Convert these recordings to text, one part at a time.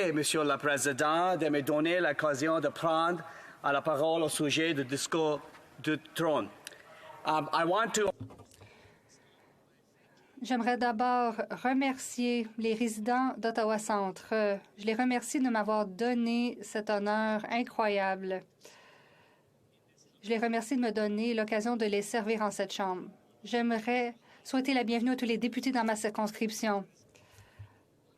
Monsieur le Président, de me donner l'occasion de prendre la parole au sujet du discours du trône. J'aimerais d'abord remercier les résidents d'Ottawa-Centre. Je les remercie de m'avoir donné cet honneur incroyable. Je les remercie de me donner l'occasion de les servir en cette Chambre. J'aimerais souhaiter la bienvenue à tous les députés dans ma circonscription.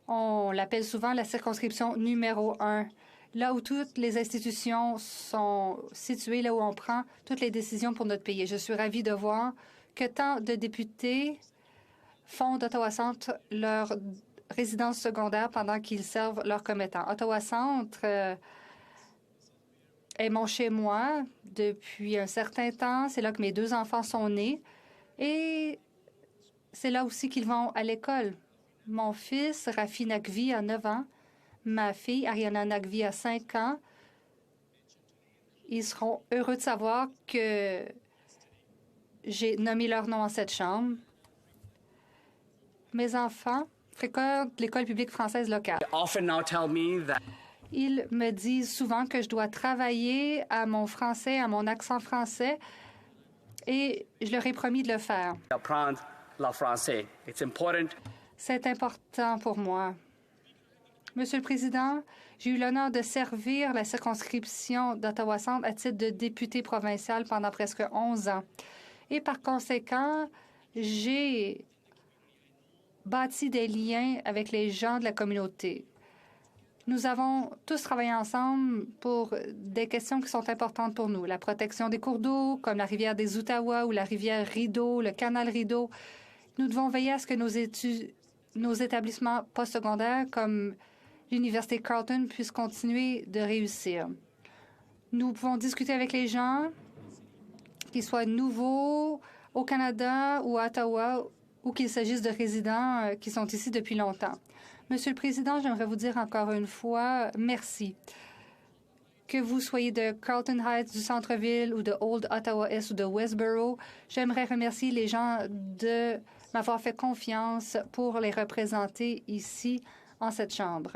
On l'appelle souvent la circonscription numéro 1, là où toutes les institutions sont situées, là où on prend toutes les décisions pour notre pays. Je suis ravie de voir que tant de députés font d'Ottawa-Centre leur résidence secondaire pendant qu'ils servent leur commettant. Ottawa-Centre est mon chez-moi depuis un certain temps. C'est là que mes 2 enfants sont nés et c'est là aussi qu'ils vont à l'école. Mon fils, Rafi Naqvi, a 9 ans. Ma fille, Ariana Naqvi, a 5 ans. Ils seront heureux de savoir que j'ai nommé leur nom en cette chambre. Mes enfants fréquentent l'école publique française locale. Ils me disent souvent que je dois travailler à mon français, à mon accent français, et je leur ai promis de le faire. Apprendre le français. C'est important pour moi. Monsieur le Président, j'ai eu l'honneur de servir la circonscription d'Ottawa-Centre à titre de député provincial pendant presque 11 ans. Et par conséquent, j'ai bâti des liens avec les gens de la communauté. Nous avons tous travaillé ensemble pour des questions qui sont importantes pour nous. La protection des cours d'eau, comme la rivière des Outaouais ou la rivière Rideau, le canal Rideau. Nous devons veiller à ce que nos établissements postsecondaires, comme l'Université Carleton, puissent continuer de réussir. Nous pouvons discuter avec les gens, qu'ils soient nouveaux au Canada ou à Ottawa, ou qu'il s'agisse de résidents qui sont ici depuis longtemps. Monsieur le Président, j'aimerais vous dire encore une fois merci. Que vous soyez de Carleton Heights, du centre-ville, ou de Old Ottawa-Est ou de Westboro, j'aimerais remercier les gens de m'avoir fait confiance pour les représenter ici en cette Chambre.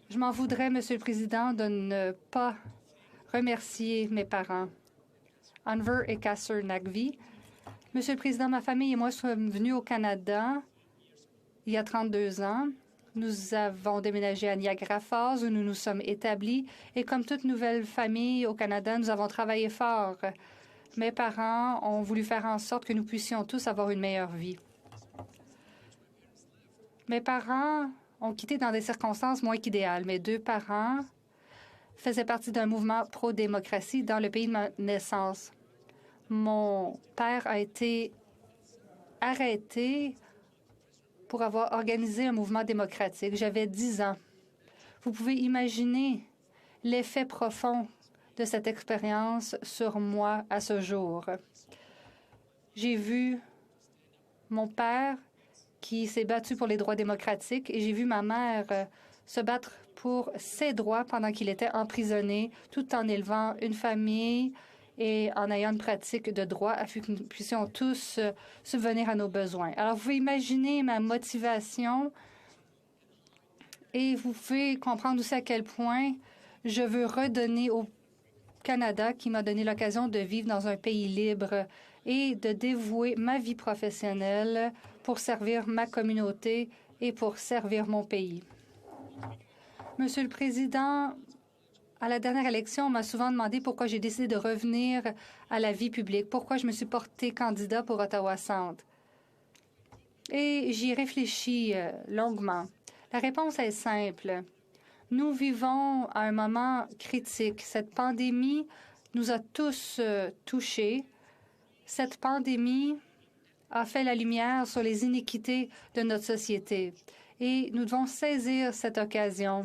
Je m'en voudrais, Monsieur le Président, de ne pas remercier mes parents, Anver et Kasser Naqvi. Monsieur le Président, ma famille et moi sommes venus au Canada il y a 32 ans. Nous avons déménagé à Niagara Falls où nous nous sommes établis. Et comme toute nouvelle famille au Canada, nous avons travaillé fort. Mes parents ont voulu faire en sorte que nous puissions tous avoir une meilleure vie. Mes parents ont quitté dans des circonstances moins qu'idéales. Mes 2 parents faisaient partie d'un mouvement pro-démocratie dans le pays de ma naissance. Mon père a été arrêté pour avoir organisé un mouvement démocratique. J'avais 10 ans. Vous pouvez imaginer l'effet profond de cette expérience sur moi à ce jour. J'ai vu mon père qui s'est battu pour les droits démocratiques et j'ai vu ma mère se battre pour ses droits pendant qu'il était emprisonné, tout en élevant une famille et en ayant une pratique de droit afin que nous puissions tous subvenir à nos besoins. Alors, vous pouvez imaginer ma motivation et vous pouvez comprendre aussi à quel point je veux redonner au Canada qui m'a donné l'occasion de vivre dans un pays libre et de dévouer ma vie professionnelle pour servir ma communauté et pour servir mon pays. Monsieur le Président, à la dernière élection, on m'a souvent demandé pourquoi j'ai décidé de revenir à la vie publique, pourquoi je me suis porté candidat pour Ottawa-Centre. Et j'y ai réfléchi longuement. La réponse est simple. Nous vivons à un moment critique. Cette pandémie nous a tous touchés. Cette pandémie a fait la lumière sur les iniquités de notre société. Et nous devons saisir cette occasion.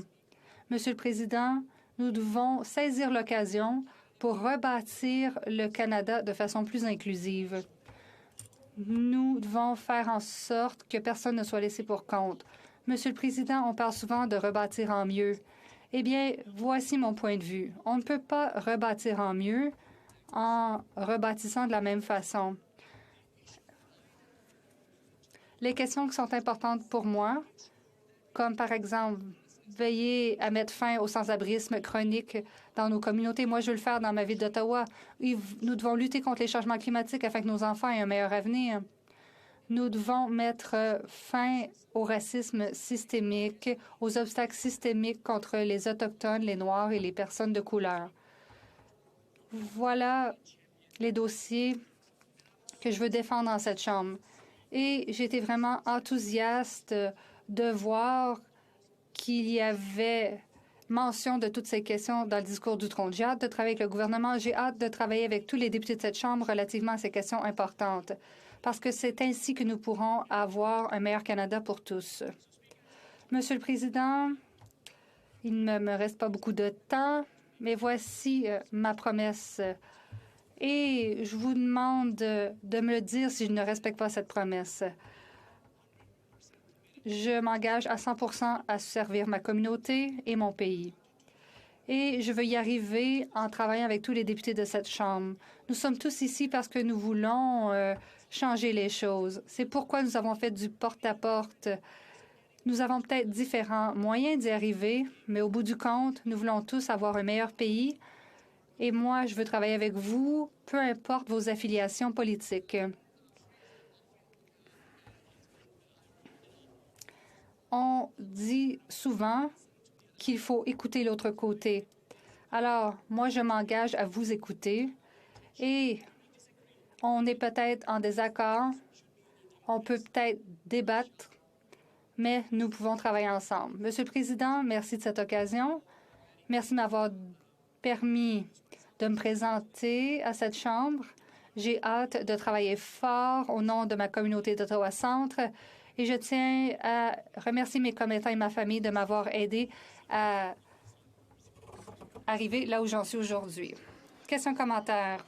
Monsieur le Président, nous devons saisir l'occasion pour rebâtir le Canada de façon plus inclusive. Nous devons faire en sorte que personne ne soit laissé pour compte. Monsieur le Président, on parle souvent de rebâtir en mieux. Eh bien, voici mon point de vue. On ne peut pas rebâtir en mieux en rebâtissant de la même façon. Les questions qui sont importantes pour moi comme par exemple veiller à mettre fin au sans-abrisme chronique dans nos communautés. Moi, je veux le faire dans ma ville d'Ottawa. Nous devons lutter contre les changements climatiques afin que nos enfants aient un meilleur avenir. Nous devons mettre fin au racisme systémique, aux obstacles systémiques contre les Autochtones, les Noirs et les personnes de couleur. Voilà les dossiers que je veux défendre dans cette Chambre. Et j'étais vraiment enthousiaste de voir qu'il y avait mention de toutes ces questions dans le discours du trône. J'ai hâte de travailler avec le gouvernement. J'ai hâte de travailler avec tous les députés de cette Chambre relativement à ces questions importantes, parce que c'est ainsi que nous pourrons avoir un meilleur Canada pour tous. Monsieur le Président, il ne me reste pas beaucoup de temps, mais voici ma promesse. Et je vous demande de me le dire si je ne respecte pas cette promesse. Je m'engage à 100% à servir ma communauté et mon pays. Et je veux y arriver en travaillant avec tous les députés de cette Chambre. Nous sommes tous ici parce que nous voulons changer les choses. C'est pourquoi nous avons fait du porte-à-porte. Nous avons peut-être différents moyens d'y arriver, mais au bout du compte, nous voulons tous avoir un meilleur pays. Et moi, je veux travailler avec vous, peu importe vos affiliations politiques. On dit souvent qu'il faut écouter l'autre côté. Alors, moi, je m'engage à vous écouter et on est peut-être en désaccord, on peut peut-être débattre, mais nous pouvons travailler ensemble. Monsieur le Président, merci de cette occasion. Merci de m'avoir permis de me présenter à cette Chambre. J'ai hâte de travailler fort au nom de ma communauté d'Ottawa-Centre. Et je tiens à remercier mes commettants et ma famille de m'avoir aidé à arriver là où j'en suis aujourd'hui. Question, commentaire.